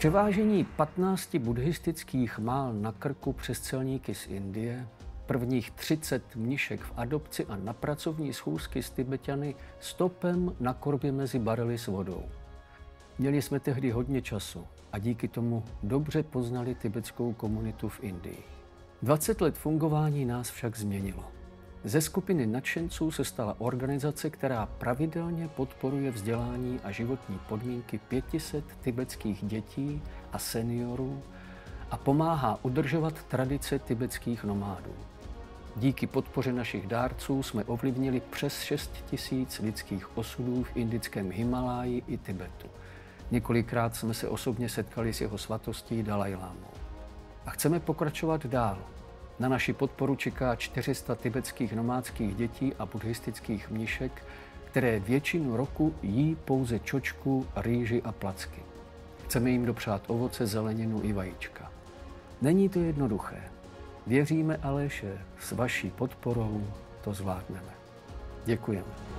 Převážení 15 buddhistických mál na krku přes celníky z Indie, prvních 30 mnišek v adopci a na pracovní schůzky s Tibeťany stopem na korbě mezi barely s vodou. Měli jsme tehdy hodně času a díky tomu dobře poznali tibetskou komunitu v Indii. 20 let fungování nás však změnilo. Ze skupiny nadšenců se stala organizace, která pravidelně podporuje vzdělání a životní podmínky 500 tibetských dětí a seniorů a pomáhá udržovat tradice tibetských nomádů. Díky podpoře našich dárců jsme ovlivnili přes 6 000 lidských osudů v indickém Himálaji i Tibetu. Několikrát jsme se osobně setkali s jeho svatostí Dalajlámou. A chceme pokračovat dál. Na naši podporu čeká 400 tibetských nomádských dětí a buddhistických mnišek, které většinu roku jí pouze čočku, rýži a placky. Chceme jim dopřát ovoce, zeleninu i vajíčka. Není to jednoduché. Věříme ale, že s vaší podporou to zvládneme. Děkujeme.